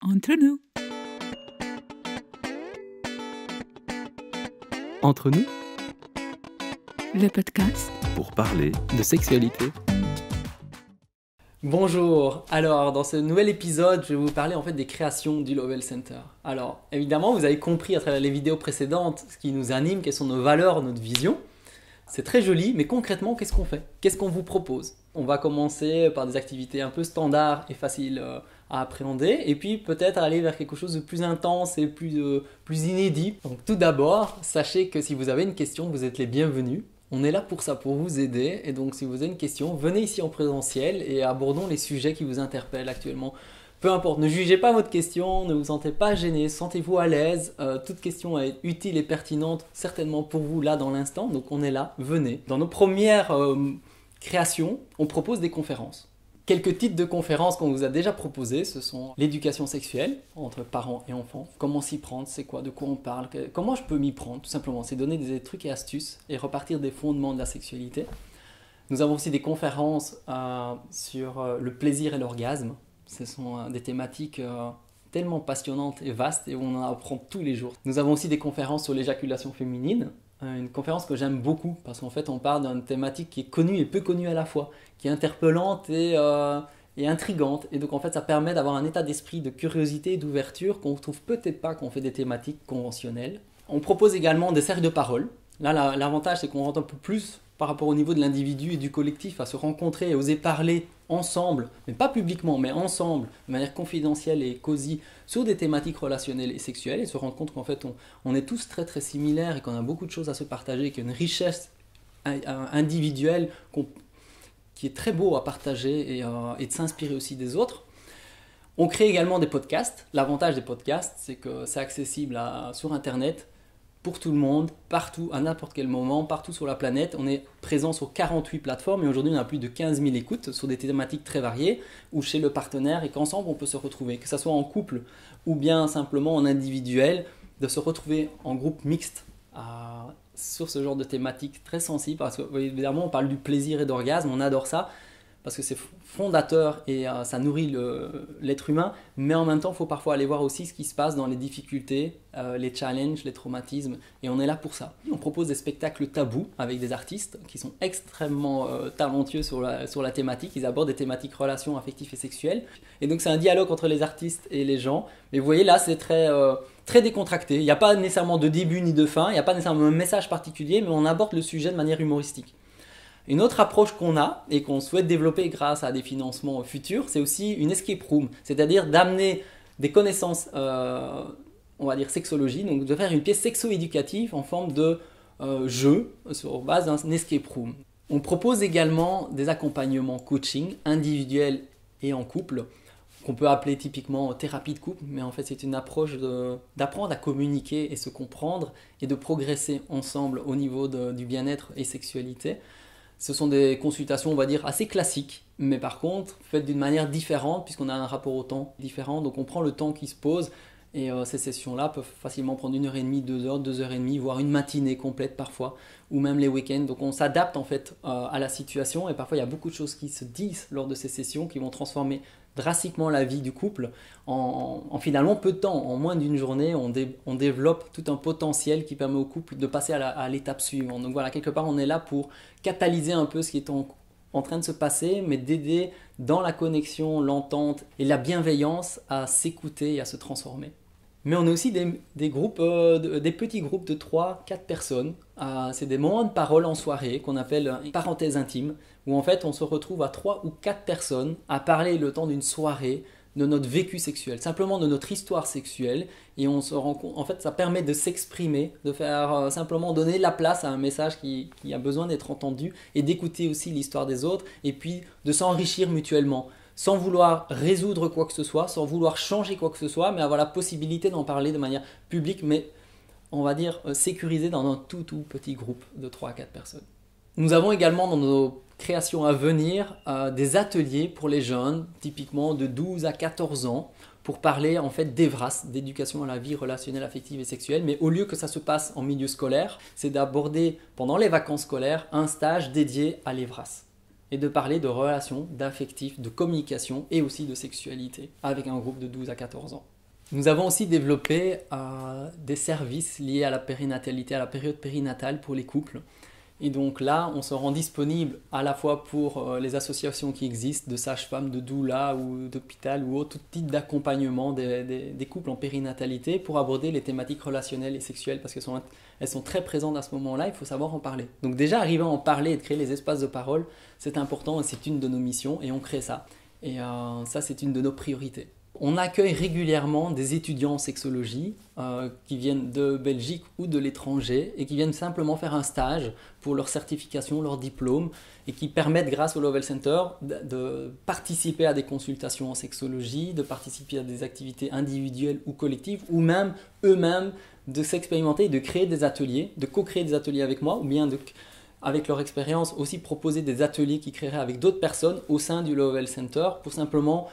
Entre nous. Entre nous, Le podcast. pour parler de sexualité. Bonjour, alors dans ce nouvel épisode, je vais vous parler en fait des créations du Lovell Center. Alors évidemment, vous avez compris à travers les vidéos précédentes ce qui nous anime, quelles sont nos valeurs, notre vision. C'est très joli, mais concrètement, qu'est-ce qu'on fait? Qu'est-ce qu'on vous propose? On va commencer par des activités un peu standards et faciles à appréhender, et puis peut-être aller vers quelque chose de plus intense et plus inédit. Donc tout d'abord, sachez que si vous avez une question, vous êtes les bienvenus. On est là pour ça, pour vous aider. Et donc, si vous avez une question, venez ici en présentiel et abordons les sujets qui vous interpellent actuellement. Peu importe, ne jugez pas votre question, ne vous sentez pas gêné, sentez-vous à l'aise. Toute question est utile et pertinente, certainement pour vous là dans l'instant. Donc, on est là, venez. Dans nos premières créations, on propose des conférences. Quelques titres de conférences qu'on vous a déjà proposés, ce sont l'éducation sexuelle entre parents et enfants. Comment s'y prendre, c'est quoi, de quoi on parle, comment je peux m'y prendre, tout simplement. C'est donner des trucs et astuces et repartir des fondements de la sexualité. Nous avons aussi des conférences sur le plaisir et l'orgasme. Ce sont des thématiques tellement passionnantes et vastes et on en apprend tous les jours. Nous avons aussi des conférences sur l'éjaculation féminine. Une conférence que j'aime beaucoup parce qu'en fait on parle d'une thématique qui est connue et peu connue à la fois, qui est interpellante et intrigante, et donc en fait ça permet d'avoir un état d'esprit de curiosité et d'ouverture qu'on ne trouve peut-être pas quand on fait des thématiques conventionnelles. On propose également des cercles de parole. Là l'avantage c'est qu'on rentre un peu plus par rapport au niveau de l'individu et du collectif à se rencontrer et oser parler ensemble, mais pas publiquement, mais ensemble, de manière confidentielle et cosy, sur des thématiques relationnelles et sexuelles, et se rendre compte qu'en fait on est tous très très similaires et qu'on a beaucoup de choses à se partager, qu'il y a une richesse individuelle qui est très beau à partager et de s'inspirer aussi des autres. On crée également des podcasts. L'avantage des podcasts, c'est que c'est accessible sur Internet, pour tout le monde, partout, à n'importe quel moment, partout sur la planète. On est présent sur 48 plateformes et aujourd'hui on a plus de 15 000 écoutes sur des thématiques très variées ou chez le partenaire, et qu'ensemble on peut se retrouver, que ce soit en couple ou bien simplement en individuel, de se retrouver en groupe mixte sur ce genre de thématiques très sensibles, parce que évidemment on parle du plaisir et d'orgasme, on adore ça parce que c'est fondateur et ça nourrit l'être humain, mais en même temps il faut parfois aller voir aussi ce qui se passe dans les difficultés, les challenges, les traumatismes, et on est là pour ça. On propose des spectacles tabous avec des artistes qui sont extrêmement talentueux sur la thématique. Ils abordent des thématiques relations affectives et sexuelles, et donc c'est un dialogue entre les artistes et les gens, mais vous voyez là c'est très décontracté, il n'y a pas nécessairement de début ni de fin, il n'y a pas nécessairement un message particulier, mais on aborde le sujet de manière humoristique. Une autre approche qu'on a et qu'on souhaite développer grâce à des financements futurs, c'est aussi une escape room, c'est-à-dire d'amener des connaissances, on va dire sexologie, donc de faire une pièce sexo-éducative en forme de jeu sur base d'un escape room. On propose également des accompagnements coaching individuels et en couple, qu'on peut appeler typiquement thérapie de couple, mais en fait c'est une approche d'apprendre à communiquer et se comprendre et de progresser ensemble au niveau du bien-être et sexualité. Ce sont des consultations, on va dire, assez classiques, mais par contre, faites d'une manière différente, puisqu'on a un rapport au temps différent. Donc on prend le temps qui se pose, et ces sessions-là peuvent facilement prendre 1h30, 2h, 2h30, voire une matinée complète parfois, ou même les week-ends. Donc on s'adapte en fait à la situation, et parfois il y a beaucoup de choses qui se disent lors de ces sessions qui vont transformer drastiquement la vie du couple en finalement peu de temps. En moins d'une journée, on développe tout un potentiel qui permet au couple de passer à l'étape suivante. Donc voilà, quelque part on est là pour catalyser un peu ce qui est en train de se passer, mais d'aider dans la connexion, l'entente et la bienveillance à s'écouter et à se transformer. Mais on a aussi des groupes, des petits groupes de 3-4 personnes. C'est des moments de parole en soirée qu'on appelle parenthèse intime, où en fait on se retrouve à 3 ou 4 personnes à parler le temps d'une soirée de notre vécu sexuel, simplement de notre histoire sexuelle, et on se rend compte, en fait ça permet de s'exprimer, de faire simplement donner la place à un message qui a besoin d'être entendu, et d'écouter aussi l'histoire des autres, et puis de s'enrichir mutuellement, sans vouloir résoudre quoi que ce soit, sans vouloir changer quoi que ce soit, mais avoir la possibilité d'en parler de manière publique, mais on va dire sécurisée dans un tout petit groupe de 3 à 4 personnes. Nous avons également dans nos créations à venir des ateliers pour les jeunes, typiquement de 12 à 14 ans, pour parler en fait d'EVRAS, d'éducation à la vie relationnelle, affective et sexuelle, mais au lieu que ça se passe en milieu scolaire, c'est d'aborder pendant les vacances scolaires un stage dédié à l'EVRAS. et de parler de relations, d'affectifs, de communication et aussi de sexualité avec un groupe de 12 à 14 ans. Nous avons aussi développé des services liés à la périnatalité, à la période périnatale pour les couples. Et donc là, on se rend disponible à la fois pour les associations qui existent, de sages-femmes, de doula ou d'hôpital ou autre type d'accompagnement des couples en périnatalité pour aborder les thématiques relationnelles et sexuelles parce qu'elles sont très présentes à ce moment-là, il faut savoir en parler. Donc déjà, arriver à en parler et de créer les espaces de parole, c'est important et c'est une de nos missions et on crée ça. Et ça, c'est une de nos priorités. On accueille régulièrement des étudiants en sexologie qui viennent de Belgique ou de l'étranger et qui viennent simplement faire un stage pour leur certification, leur diplôme et qui permettent grâce au Lovell Center de participer à des consultations en sexologie, de participer à des activités individuelles ou collectives ou même eux-mêmes de s'expérimenter et de créer des ateliers, de co-créer des ateliers avec moi ou bien avec leur expérience aussi proposer des ateliers qu'ils créeraient avec d'autres personnes au sein du Lovell Center pour simplement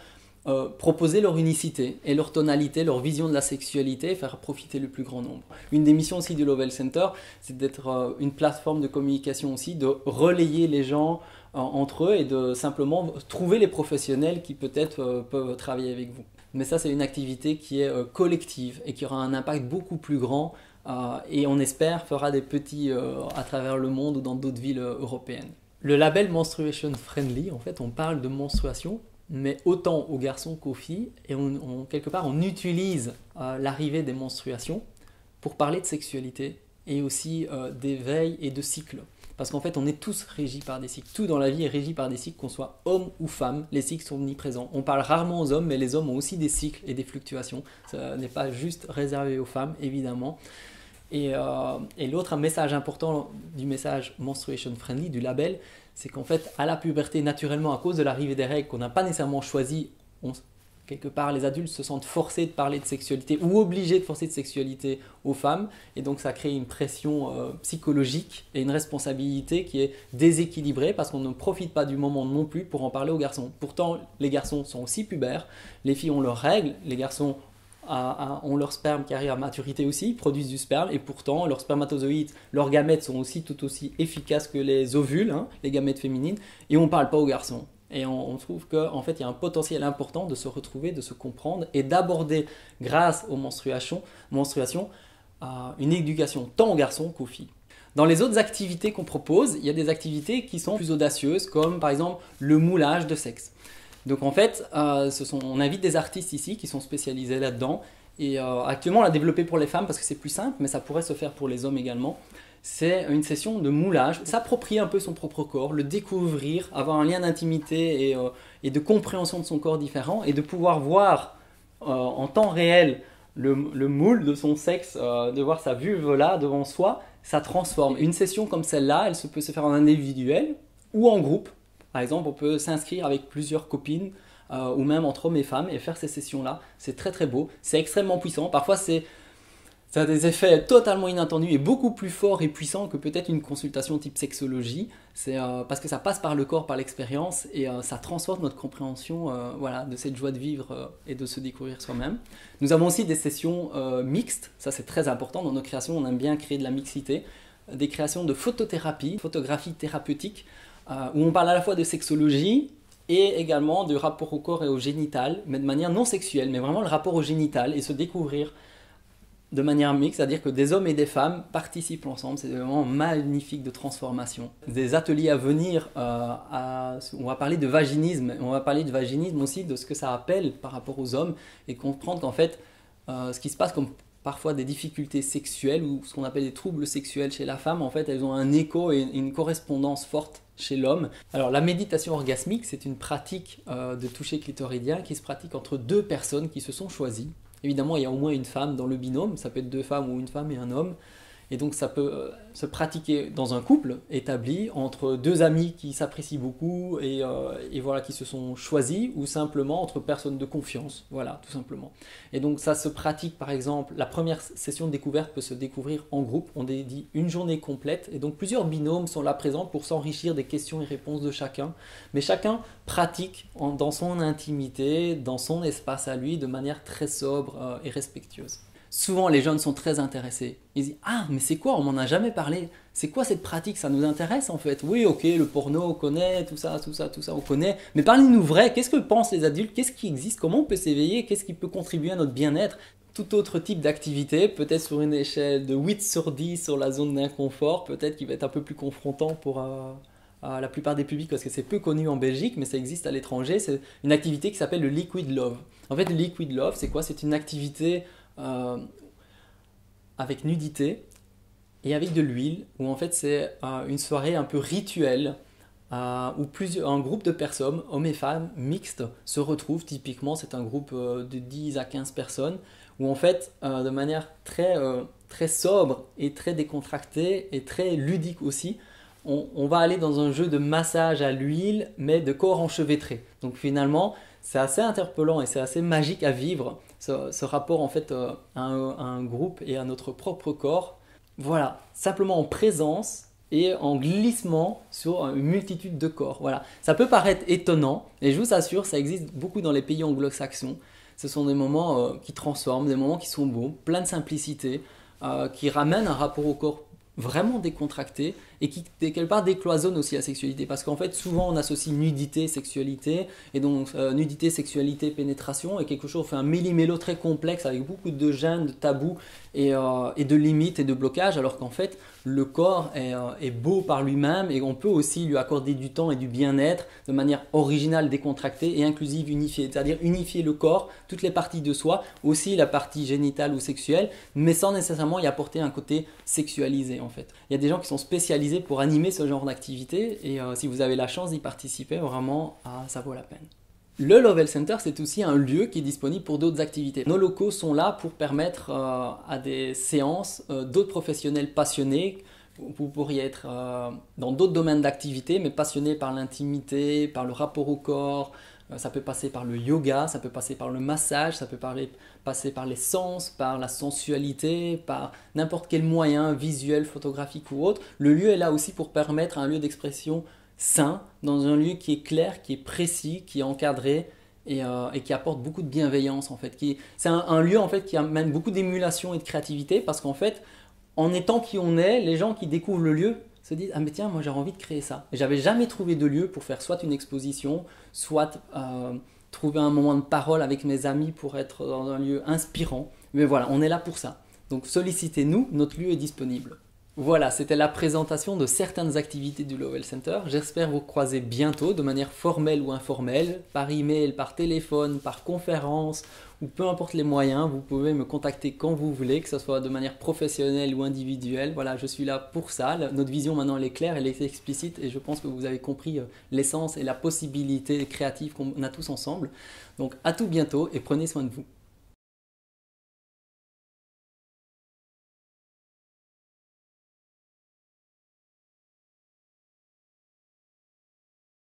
proposer leur unicité et leur tonalité, leur vision de la sexualité et faire profiter le plus grand nombre. Une des missions aussi du Lovell Center, c'est d'être une plateforme de communication aussi, de relayer les gens entre eux et de simplement trouver les professionnels qui peut-être peuvent travailler avec vous. Mais ça, c'est une activité qui est collective et qui aura un impact beaucoup plus grand et on espère fera des petits à travers le monde ou dans d'autres villes européennes. Le label Menstruation Friendly, en fait, on parle de menstruation mais autant aux garçons qu'aux filles, et quelque part on utilise l'arrivée des menstruations pour parler de sexualité et aussi d'éveil et de cycle. Parce qu'en fait on est tous régis par des cycles, tout dans la vie est régi par des cycles, qu'on soit homme ou femme, les cycles sont omniprésents. On parle rarement aux hommes, mais les hommes ont aussi des cycles et des fluctuations, ça n'est pas juste réservé aux femmes évidemment. Et l'autre message important du message Menstruation Friendly, du label, c'est qu'en fait, à la puberté, naturellement, à cause de l'arrivée des règles qu'on n'a pas nécessairement choisies, quelque part, les adultes se sentent forcés de parler de sexualité ou obligés de forcer de sexualité aux femmes. Et donc, ça crée une pression psychologique et une responsabilité qui est déséquilibrée parce qu'on ne profite pas du moment non plus pour en parler aux garçons. Pourtant, les garçons sont aussi pubères, les filles ont leurs règles, les garçons ont leur sperme qui arrive à maturité aussi, produisent du sperme et pourtant leurs spermatozoïdes, leurs gamètes sont aussi tout aussi efficaces que les ovules, les gamètes féminines, et on ne parle pas aux garçons. Et on trouve qu'en fait il y a un potentiel important de se retrouver, de se comprendre et d'aborder grâce aux menstruations une éducation tant aux garçons qu'aux filles. Dans les autres activités qu'on propose, il y a des activités qui sont plus audacieuses comme par exemple le moulage de sexe. Donc en fait, on invite des artistes ici qui sont spécialisés là-dedans. Et actuellement, on l'a développé pour les femmes parce que c'est plus simple, mais ça pourrait se faire pour les hommes également. C'est une session de moulage, s'approprier un peu son propre corps, le découvrir, avoir un lien d'intimité et de compréhension de son corps différent et de pouvoir voir en temps réel le moule de son sexe, de voir sa vulve là devant soi, ça transforme. Une session comme celle-là, elle peut se faire en individuel ou en groupe. Par exemple, on peut s'inscrire avec plusieurs copines ou même entre hommes et femmes et faire ces sessions-là. C'est très très beau, c'est extrêmement puissant. Parfois, ça a des effets totalement inattendus et beaucoup plus forts et puissants que peut-être une consultation type sexologie. C'est parce que ça passe par le corps, par l'expérience et ça transforme notre compréhension de cette joie de vivre et de se découvrir soi-même. Nous avons aussi des sessions mixtes, ça c'est très important. Dans nos créations, on aime bien créer de la mixité. Des créations de photothérapie, photographie thérapeutique, où on parle à la fois de sexologie et également du rapport au corps et au génital, mais de manière non sexuelle, mais vraiment le rapport au génital et se découvrir de manière mixte, c'est-à-dire que des hommes et des femmes participent ensemble, c'est vraiment magnifique de transformation. Des ateliers à venir, on va parler de vaginisme, on va parler de vaginisme aussi, de ce que ça appelle par rapport aux hommes et comprendre qu'en fait, ce qui se passe comme parfois des difficultés sexuelles ou ce qu'on appelle des troubles sexuels chez la femme, en fait, elles ont un écho et une correspondance forte chez l'homme. Alors la méditation orgasmique, c'est une pratique de toucher clitoridien qui se pratique entre deux personnes qui se sont choisies. Évidemment, il y a au moins une femme dans le binôme, ça peut être deux femmes ou une femme et un homme. Et donc ça peut se pratiquer dans un couple établi entre deux amis qui s'apprécient beaucoup et voilà, qui se sont choisis, ou simplement entre personnes de confiance, voilà, tout simplement. Et donc ça se pratique, par exemple, la première session de découverte peut se découvrir en groupe, on dédie une journée complète et donc plusieurs binômes sont là présents pour s'enrichir des questions et réponses de chacun, mais chacun pratique dans son intimité, dans son espace à lui, de manière très sobre et respectueuse. souvent les jeunes sont très intéressés. Ils disent ah mais c'est quoi, on m'en a jamais parlé, c'est quoi cette pratique, ça nous intéresse en fait. Oui ok, le porno on connaît, tout ça on connaît, mais parlez-nous vrai, qu'est-ce que pensent les adultes, qu'est-ce qui existe, comment on peut s'éveiller, qu'est-ce qui peut contribuer à notre bien-être. Tout autre type d'activité, peut-être sur une échelle de 8 sur 10 sur la zone d'inconfort, peut-être qui va être un peu plus confrontant pour la plupart des publics parce que c'est peu connu en Belgique, mais ça existe à l'étranger. C'est une activité qui s'appelle le Liquid Love. En fait, le Liquid Love, c'est quoi? C'est une activité avec nudité et avec de l'huile, où en fait c'est une soirée un peu rituelle, où un groupe de personnes, hommes et femmes, mixtes, se retrouvent. Typiquement, c'est un groupe de 10 à 15 personnes, où en fait, de manière très sobre et très décontractée et très ludique aussi, on va aller dans un jeu de massage à l'huile, mais de corps enchevêtré. Donc finalement, c'est assez interpellant et c'est assez magique à vivre, ce rapport en fait à un groupe et à notre propre corps. Voilà, simplement en présence et en glissement sur une multitude de corps. Voilà. Ça peut paraître étonnant, et je vous assure, ça existe beaucoup dans les pays anglo-saxons. Ce sont des moments qui transforment, des moments qui sont beaux, plein de simplicité, qui ramènent un rapport au corps vraiment décontracté et qui quelque part décloisonne aussi la sexualité, parce qu'en fait souvent on associe nudité, sexualité, et donc nudité, sexualité, pénétration, et quelque chose, on fait un méli-mélo très complexe avec beaucoup de gêne, de tabous et de limites et de blocages, alors qu'en fait le corps est beau par lui-même et on peut aussi lui accorder du temps et du bien-être de manière originale, décontractée et inclusive, unifiée, c'est-à-dire unifier le corps, toutes les parties de soi, aussi la partie génitale ou sexuelle, mais sans nécessairement y apporter un côté sexualisé en fait. Il y a des gens qui sont spécialisés pour animer ce genre d'activité, et si vous avez la chance d'y participer, vraiment ça vaut la peine. Le Lovell Center, c'est aussi un lieu qui est disponible pour d'autres activités. Nos locaux sont là pour permettre à des séances d'autres professionnels passionnés. Vous pourriez être dans d'autres domaines d'activité, mais passionnés par l'intimité, par le rapport au corps. Ça peut passer par le yoga, ça peut passer par le massage, ça peut passer par les sens, par la sensualité, par n'importe quel moyen visuel, photographique ou autre. Le lieu est là aussi pour permettre un lieu d'expression sain, dans un lieu qui est clair, qui est précis, qui est encadré et qui apporte beaucoup de bienveillance en fait. C'est un lieu en fait qui amène beaucoup d'émulation et de créativité, parce qu'en fait, en étant qui on est, les gens qui découvrent le lieu se disent ah mais tiens, moi j'ai envie de créer ça. Et j'avais jamais trouvé de lieu pour faire soit une exposition, soit trouver un moment de parole avec mes amis pour être dans un lieu inspirant. Mais voilà, on est là pour ça. Donc sollicitez-nous, notre lieu est disponible. Voilà, c'était la présentation de certaines activités du Lovell Center. J'espère vous croiser bientôt de manière formelle ou informelle, par email, par téléphone, par conférence, ou peu importe les moyens. Vous pouvez me contacter quand vous voulez, que ce soit de manière professionnelle ou individuelle. Voilà, je suis là pour ça. Notre vision maintenant elle est claire, elle est explicite, et je pense que vous avez compris l'essence et la possibilité créative qu'on a tous ensemble. Donc à tout bientôt et prenez soin de vous.